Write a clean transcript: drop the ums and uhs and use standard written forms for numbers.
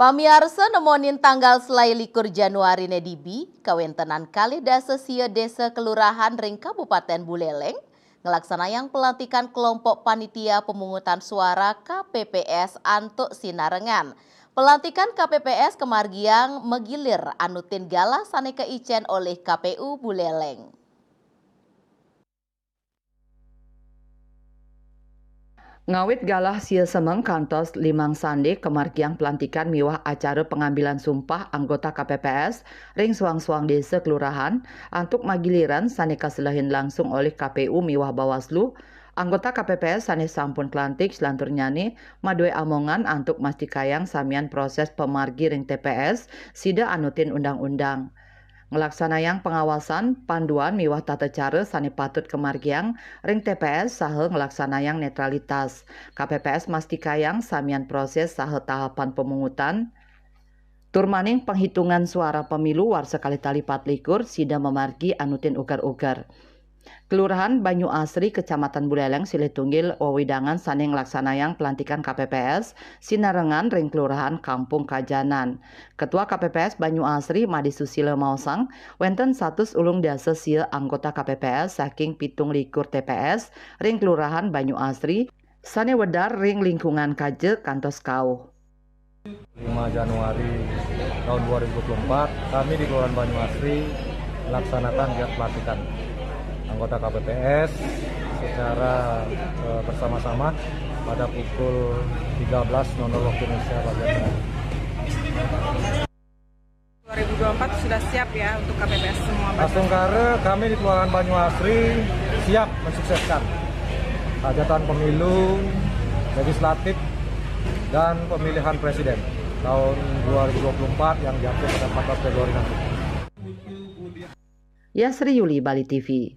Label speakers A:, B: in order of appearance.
A: Pamiarsa nemonin tanggal selai likur Januari nedibi, kawentenan kali dasa sia desa kelurahan ring Kabupaten Buleleng, ngelaksanayan pelantikan kelompok panitia pemungutan suara KPPS Antuk Sinarengan. Pelantikan KPPS kemargiang megilir anutin gala saneka icen oleh KPU Buleleng.
B: Ngawit galah sia semeng kantos limang sande kemargiang pelantikan miwah acara pengambilan sumpah anggota KPPS ring suang-suang desa kelurahan antuk magiliran saneka selahin langsung oleh KPU miwah Bawaslu. Anggota KPPS sanes sampun kelantik selantur nyane madue amongan antuk mastikayang samian proses pemargi ring TPS sida anutin undang-undang. Ngelaksanayang pengawasan panduan miwah tata cara sane patut kemargiang ring TPS saha ngelaksanayang netralitas. KPPS mastikayang samian proses saha tahapan pemungutan turmaning penghitungan suara pemilu war sekali tali 24 sida memargi anutin ugar-ugar. Kelurahan Banyu Asri, Kecamatan Buleleng, Siletunggil, wewidangan sane ngelaksanayang pelantikan KPPS Sinarengan ring Kelurahan Kampung Kajanan. Ketua KPPS Banyu Asri, Madi Susilo Mausang, wenten satus ulung dasa sia anggota KPPS saking 17 TPS ring Kelurahan Banyu Asri, sane wedar ring lingkungan Kaje kantos kauh.
C: 5 Januari tahun 2024, kami di Kelurahan Banyu Asri melaksanakan giat pelantikan anggota KPPS secara bersama-sama pada pukul 13.00 waktu Indonesia bagian Tengah.
D: 2024 sudah siap ya untuk KPPS semua.
C: Langsung kare kami di Kelurahan Banyu Asri siap mensukseskan hajatan pemilu legislatif dan pemilihan presiden tahun 2024 yang diatur pada 14 Februari nanti.
B: Yasri Yuli, Bali TV.